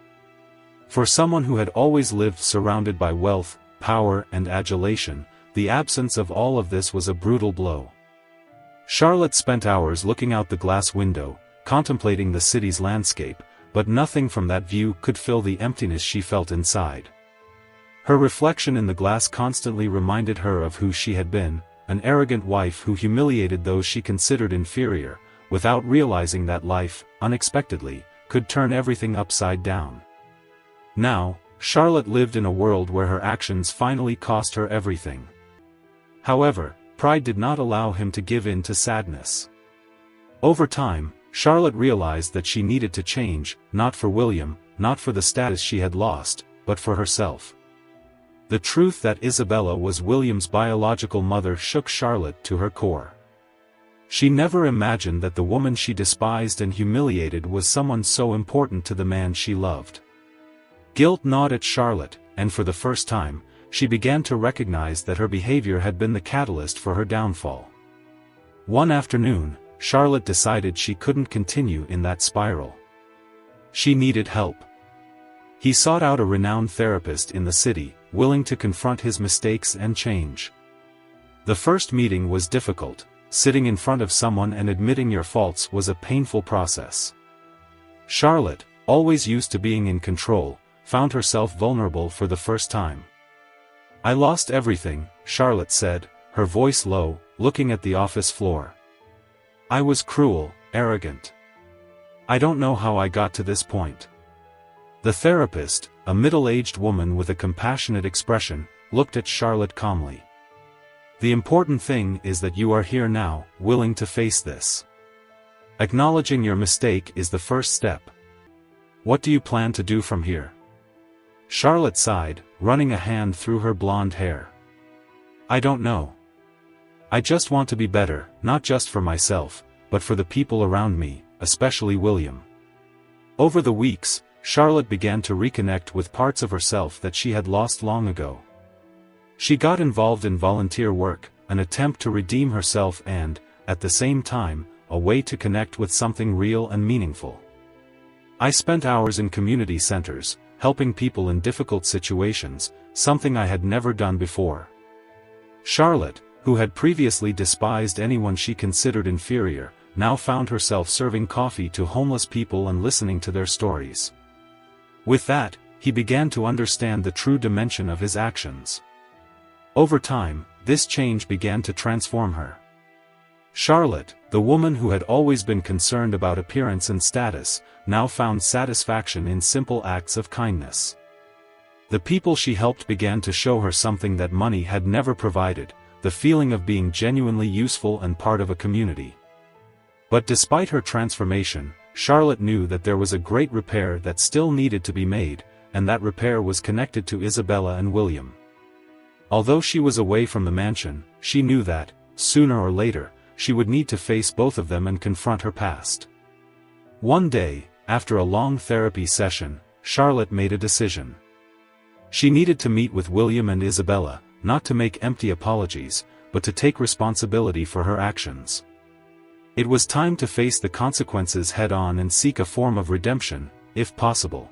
For someone who had always lived surrounded by wealth, power, and adulation, the absence of all of this was a brutal blow. Charlotte spent hours looking out the glass window, contemplating the city's landscape, but nothing from that view could fill the emptiness she felt inside. Her reflection in the glass constantly reminded her of who she had been, an arrogant wife who humiliated those she considered inferior, without realizing that life, unexpectedly, could turn everything upside down. Now, Charlotte lived in a world where her actions finally cost her everything. However, pride did not allow him to give in to sadness. Over time, Charlotte realized that she needed to change, not for William, not for the status she had lost, but for herself. The truth that Isabella was William's biological mother shook Charlotte to her core. She never imagined that the woman she despised and humiliated was someone so important to the man she loved. Guilt gnawed at Charlotte, and for the first time, she began to recognize that her behavior had been the catalyst for her downfall. One afternoon, Charlotte decided she couldn't continue in that spiral. She needed help. He sought out a renowned therapist in the city, willing to confront his mistakes and change. The first meeting was difficult. Sitting in front of someone and admitting your faults was a painful process. Charlotte, always used to being in control, found herself vulnerable for the first time. "I lost everything," Charlotte said, her voice low, looking at the office floor. "I was cruel, arrogant. I don't know how I got to this point." The therapist, a middle-aged woman with a compassionate expression, looked at Charlotte calmly. "The important thing is that you are here now, willing to face this. Acknowledging your mistake is the first step. What do you plan to do from here?" Charlotte sighed, running a hand through her blonde hair. "I don't know. I just want to be better, not just for myself, but for the people around me, especially William." Over the weeks, Charlotte began to reconnect with parts of herself that she had lost long ago. She got involved in volunteer work, an attempt to redeem herself and, at the same time, a way to connect with something real and meaningful. I spent hours in community centers, helping people in difficult situations, something I had never done before. Charlotte, who had previously despised anyone she considered inferior, now found herself serving coffee to homeless people and listening to their stories. With that, he began to understand the true dimension of his actions. Over time, this change began to transform her. Charlotte, the woman who had always been concerned about appearance and status, now found satisfaction in simple acts of kindness. The people she helped began to show her something that money had never provided, the feeling of being genuinely useful and part of a community. But despite her transformation, Charlotte knew that there was a great repair that still needed to be made, and that repair was connected to Isabella and William. Although she was away from the mansion, she knew that, sooner or later, she would need to face both of them and confront her past. One day, after a long therapy session, Charlotte made a decision. She needed to meet with William and Isabella, not to make empty apologies, but to take responsibility for her actions. It was time to face the consequences head-on and seek a form of redemption, if possible.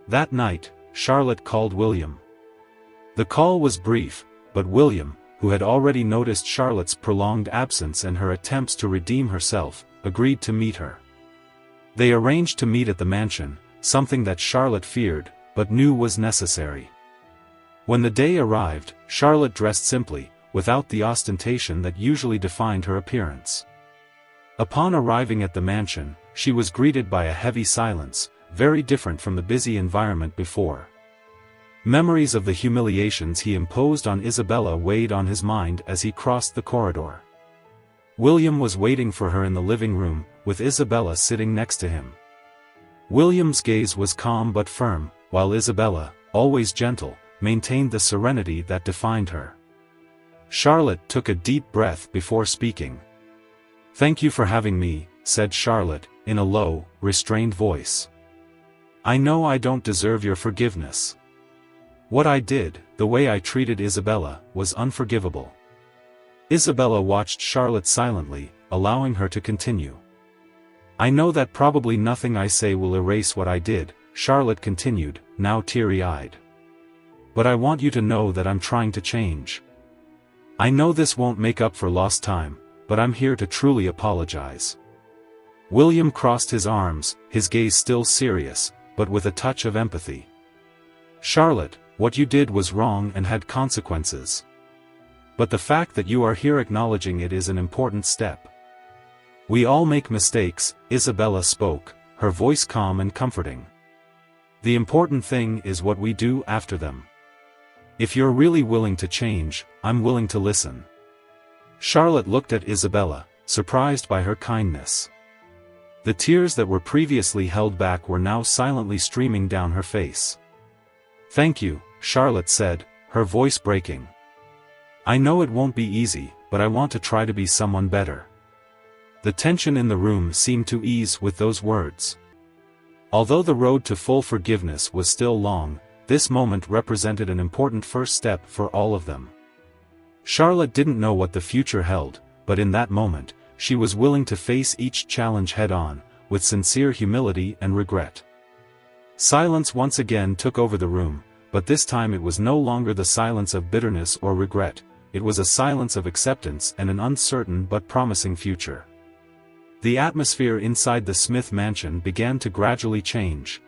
That night, Charlotte called William. The call was brief, but William, who had already noticed Charlotte's prolonged absence and her attempts to redeem herself, agreed to meet her. They arranged to meet at the mansion, something that Charlotte feared, but knew was necessary. When the day arrived, Charlotte dressed simply, without the ostentation that usually defined her appearance. Upon arriving at the mansion, she was greeted by a heavy silence, very different from the busy environment before. Memories of the humiliations he imposed on Isabella weighed on his mind as he crossed the corridor. William was waiting for her in the living room, with Isabella sitting next to him. William's gaze was calm but firm, while Isabella, always gentle, maintained the serenity that defined her. Charlotte took a deep breath before speaking. "Thank you for having me," said Charlotte, in a low, restrained voice. "I know I don't deserve your forgiveness. What I did, the way I treated Isabella, was unforgivable." Isabella watched Charlotte silently, allowing her to continue. "I know that probably nothing I say will erase what I did," Charlotte continued, now teary-eyed. "But I want you to know that I'm trying to change. I know this won't make up for lost time, but I'm here to truly apologize." William crossed his arms, his gaze still serious, but with a touch of empathy. "Charlotte, what you did was wrong and had consequences. But the fact that you are here acknowledging it is an important step. We all make mistakes," Isabella spoke, her voice calm and comforting. "The important thing is what we do after them. If you're really willing to change, I'm willing to listen." Charlotte looked at Isabella, surprised by her kindness. The tears that were previously held back were now silently streaming down her face. "Thank you," Charlotte said, her voice breaking. "I know it won't be easy, but I want to try to be someone better." The tension in the room seemed to ease with those words. Although the road to full forgiveness was still long, this moment represented an important first step for all of them. Charlotte didn't know what the future held, but in that moment, she was willing to face each challenge head-on, with sincere humility and regret. Silence once again took over the room, but this time it was no longer the silence of bitterness or regret, it was a silence of acceptance and an uncertain but promising future. The atmosphere inside the Smith mansion began to gradually change.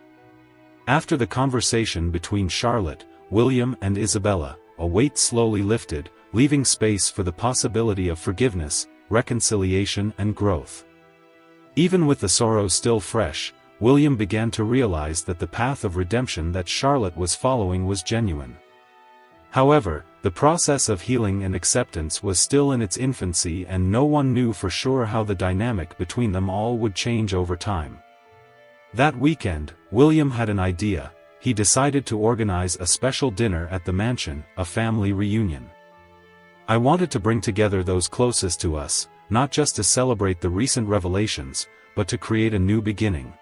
After the conversation between Charlotte, William and Isabella, a weight slowly lifted, leaving space for the possibility of forgiveness, reconciliation and growth. Even with the sorrow still fresh, William began to realize that the path of redemption that Charlotte was following was genuine. However, the process of healing and acceptance was still in its infancy and no one knew for sure how the dynamic between them all would change over time. That weekend, William had an idea. He decided to organize a special dinner at the mansion, a family reunion. "I wanted to bring together those closest to us, not just to celebrate the recent revelations, but to create a new beginning."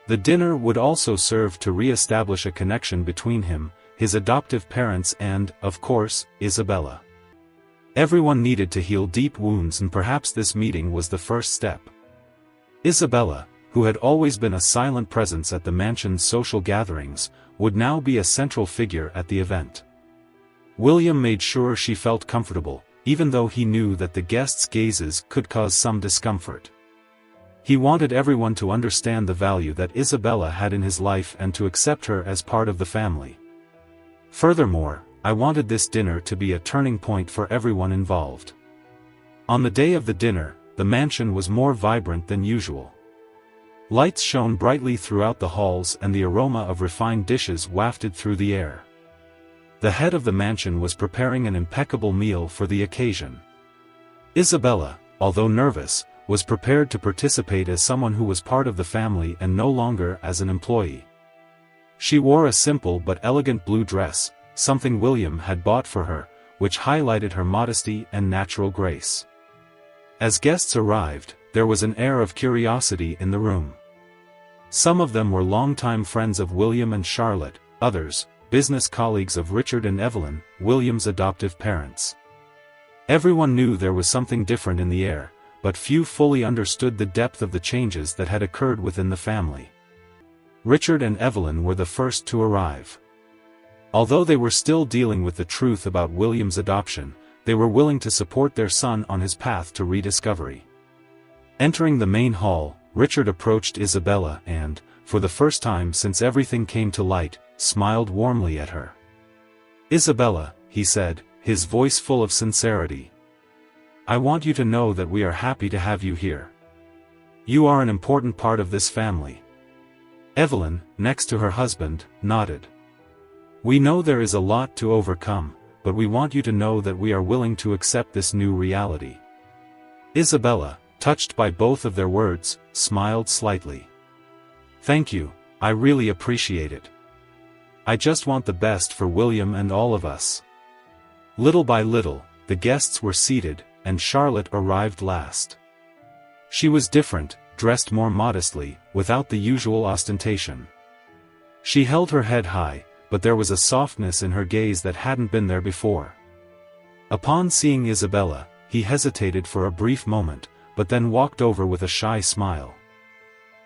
The dinner would also serve to re-establish a connection between him, his adoptive parents and, of course, Isabella. Everyone needed to heal deep wounds and perhaps this meeting was the first step. Isabella, who had always been a silent presence at the mansion's social gatherings, would now be a central figure at the event. William made sure she felt comfortable, even though he knew that the guests' gazes could cause some discomfort. He wanted everyone to understand the value that Isabella had in his life and to accept her as part of the family. Furthermore, I wanted this dinner to be a turning point for everyone involved. On the day of the dinner, the mansion was more vibrant than usual. Lights shone brightly throughout the halls and the aroma of refined dishes wafted through the air. The head of the mansion was preparing an impeccable meal for the occasion. Isabella, although nervous, was prepared to participate as someone who was part of the family and no longer as an employee. She wore a simple but elegant blue dress, something William had bought for her, which highlighted her modesty and natural grace. As guests arrived, there was an air of curiosity in the room. Some of them were longtime friends of William and Charlotte, others, business colleagues of Richard and Evelyn, William's adoptive parents. Everyone knew there was something different in the air, but few fully understood the depth of the changes that had occurred within the family. Richard and Evelyn were the first to arrive. Although they were still dealing with the truth about William's adoption, they were willing to support their son on his path to rediscovery. Entering the main hall, Richard approached Isabella and, for the first time since everything came to light, smiled warmly at her. "Isabella," he said, his voice full of sincerity. "I want you to know that we are happy to have you here. You are an important part of this family." Evelyn, next to her husband, nodded. "We know there is a lot to overcome, but we want you to know that we are willing to accept this new reality." Isabella, touched by both of their words, smiled slightly. "Thank you, I really appreciate it. I just want the best for William and all of us." Little by little, the guests were seated, and Charlotte arrived last. She was different, dressed more modestly, without the usual ostentation. She held her head high, but there was a softness in her gaze that hadn't been there before. Upon seeing Isabella, he hesitated for a brief moment, but then walked over with a shy smile.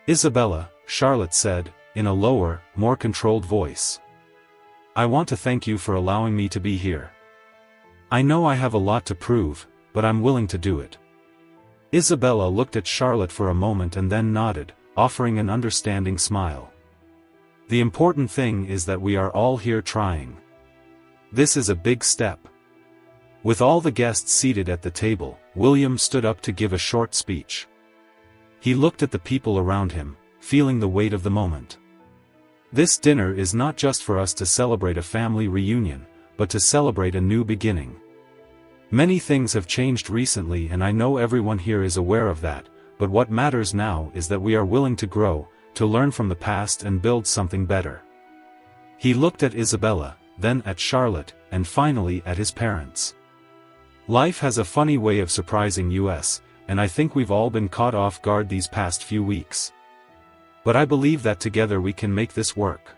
"Isabella," Charlotte said, in a lower, more controlled voice. "I want to thank you for allowing me to be here. I know I have a lot to prove, but I'm willing to do it." Isabella looked at Charlotte for a moment and then nodded, offering an understanding smile. "The important thing is that we are all here trying. This is a big step." With all the guests seated at the table, William stood up to give a short speech. He looked at the people around him, feeling the weight of the moment. "This dinner is not just for us to celebrate a family reunion, but to celebrate a new beginning. Many things have changed recently and I know everyone here is aware of that, but what matters now is that we are willing to grow, to learn from the past and build something better." He looked at Isabella, then at Charlotte, and finally at his parents. Life has a funny way of surprising us, and I think we've all been caught off guard these past few weeks. But I believe that together we can make this work.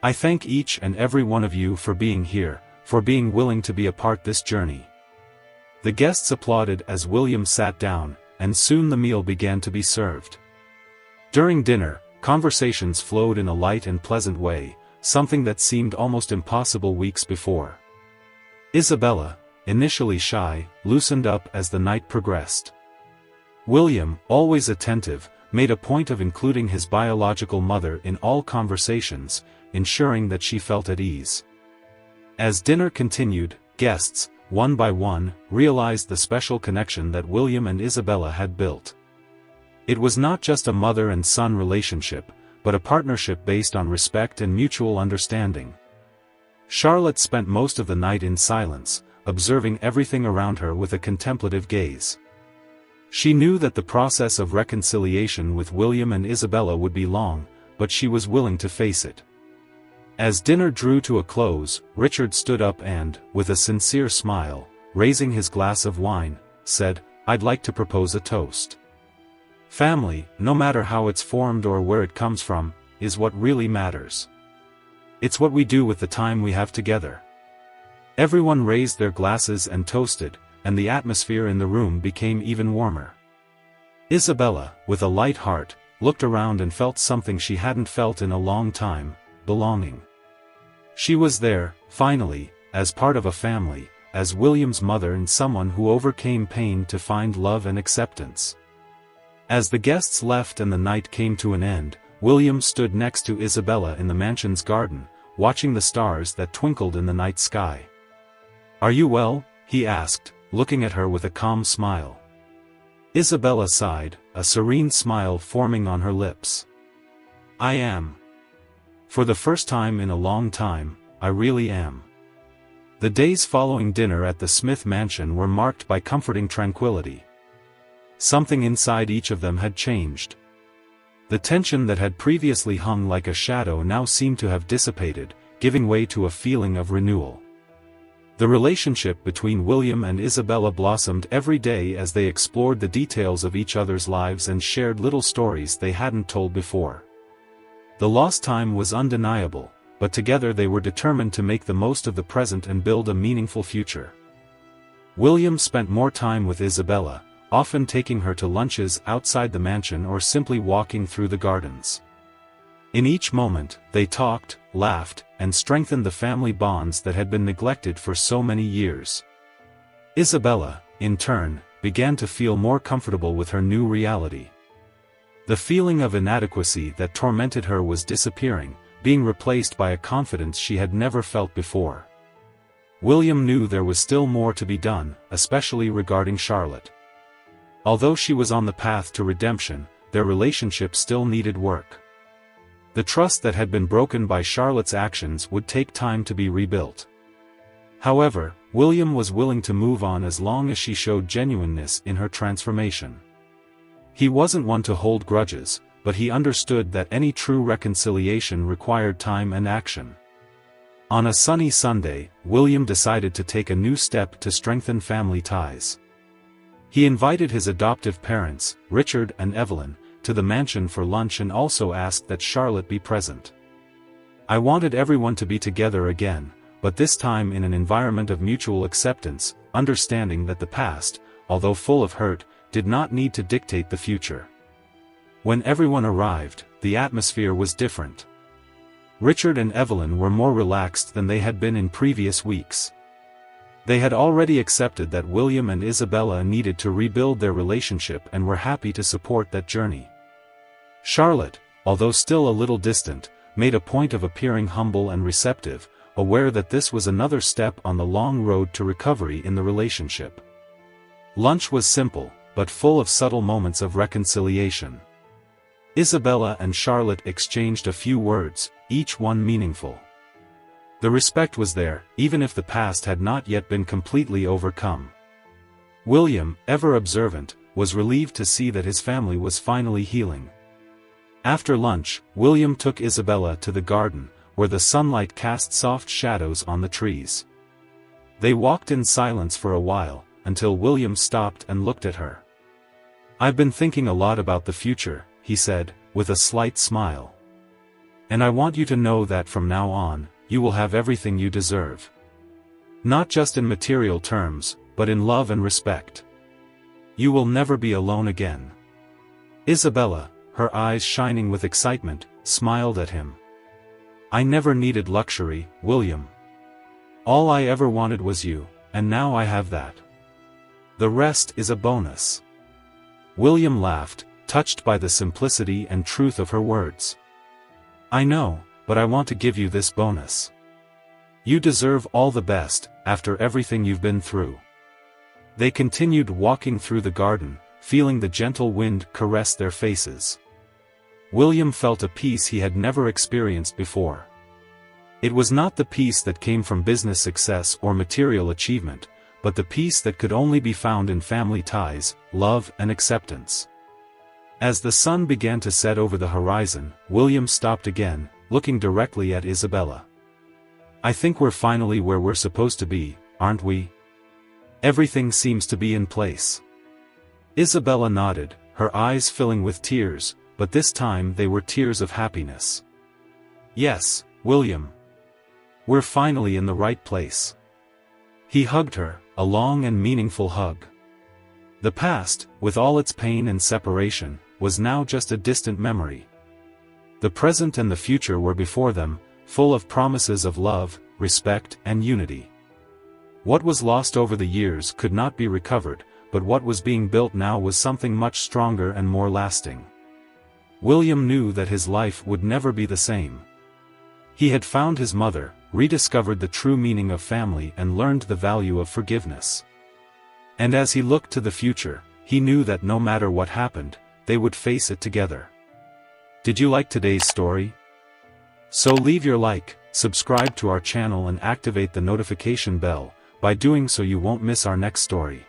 I thank each and every one of you for being here, for being willing to be a part of this journey. The guests applauded as William sat down, and soon the meal began to be served. During dinner, conversations flowed in a light and pleasant way, something that seemed almost impossible weeks before. Isabella, initially shy, loosened up as the night progressed. William, always attentive, made a point of including his biological mother in all conversations, ensuring that she felt at ease. As dinner continued, guests, one by one, realized the special connection that William and Isabella had built. It was not just a mother and son relationship, but a partnership based on respect and mutual understanding. Charlotte spent most of the night in silence, observing everything around her with a contemplative gaze. She knew that the process of reconciliation with William and Isabella would be long, but she was willing to face it. As dinner drew to a close, Richard stood up and, with a sincere smile, raising his glass of wine, said, "I'd like to propose a toast. Family, no matter how it's formed or where it comes from, is what really matters. It's what we do with the time we have together." Everyone raised their glasses and toasted, and the atmosphere in the room became even warmer. Isabella, with a light heart, looked around and felt something she hadn't felt in a long time: belonging. She was there, finally, as part of a family, as William's mother and someone who overcame pain to find love and acceptance. As the guests left and the night came to an end, William stood next to Isabella in the mansion's garden, watching the stars that twinkled in the night sky. "Are you well?" he asked, looking at her with a calm smile. Isabella sighed, a serene smile forming on her lips. "I am. For the first time in a long time, I really am." The days following dinner at the Smith mansion were marked by comforting tranquility. Something inside each of them had changed. The tension that had previously hung like a shadow now seemed to have dissipated, giving way to a feeling of renewal. The relationship between William and Isabella blossomed every day as they explored the details of each other's lives and shared little stories they hadn't told before. The lost time was undeniable, but together they were determined to make the most of the present and build a meaningful future. William spent more time with Isabella, often taking her to lunches outside the mansion or simply walking through the gardens. In each moment, they talked, laughed, and strengthened the family bonds that had been neglected for so many years. Isabella, in turn, began to feel more comfortable with her new reality. The feeling of inadequacy that tormented her was disappearing, being replaced by a confidence she had never felt before. William knew there was still more to be done, especially regarding Charlotte. Although she was on the path to redemption, their relationship still needed work. The trust that had been broken by Charlotte's actions would take time to be rebuilt. However, William was willing to move on as long as she showed genuineness in her transformation. He wasn't one to hold grudges, but he understood that any true reconciliation required time and action. On a sunny Sunday, William decided to take a new step to strengthen family ties. He invited his adoptive parents, Richard and Evelyn, to the mansion for lunch and also asked that Charlotte be present. "I wanted everyone to be together again, but this time in an environment of mutual acceptance, understanding that the past, although full of hurt, did not need to dictate the future." When everyone arrived, the atmosphere was different. Richard and Evelyn were more relaxed than they had been in previous weeks. They had already accepted that William and Isabella needed to rebuild their relationship and were happy to support that journey. Charlotte, although still a little distant, made a point of appearing humble and receptive, aware that this was another step on the long road to recovery in the relationship. Lunch was simple, but full of subtle moments of reconciliation. Isabella and Charlotte exchanged a few words, each one meaningful. The respect was there, even if the past had not yet been completely overcome. William, ever observant, was relieved to see that his family was finally healing. After lunch, William took Isabella to the garden, where the sunlight cast soft shadows on the trees. They walked in silence for a while, until William stopped and looked at her. "I've been thinking a lot about the future," he said, with a slight smile. "And I want you to know that from now on, you will have everything you deserve. Not just in material terms, but in love and respect. You will never be alone again." Isabella, her eyes shining with excitement, smiled at him. "I never needed luxury, William. All I ever wanted was you, and now I have that. The rest is a bonus." William laughed, touched by the simplicity and truth of her words. "I know, but I want to give you this bonus. You deserve all the best, after everything you've been through." They continued walking through the garden, feeling the gentle wind caress their faces. William felt a peace he had never experienced before. It was not the peace that came from business success or material achievement, but the peace that could only be found in family ties, love and acceptance. As the sun began to set over the horizon, William stopped again, looking directly at Isabella. "I think we're finally where we're supposed to be, aren't we? Everything seems to be in place." Isabella nodded, her eyes filling with tears, but this time they were tears of happiness. "Yes, William. We're finally in the right place." He hugged her, a long and meaningful hug. The past, with all its pain and separation, was now just a distant memory. The present and the future were before them, full of promises of love, respect, and unity. What was lost over the years could not be recovered, but what was being built now was something much stronger and more lasting. William knew that his life would never be the same. He had found his mother, rediscovered the true meaning of family, and learned the value of forgiveness. And as he looked to the future, he knew that no matter what happened, they would face it together. Did you like today's story? So leave your like, subscribe to our channel and activate the notification bell. By doing so you won't miss our next story.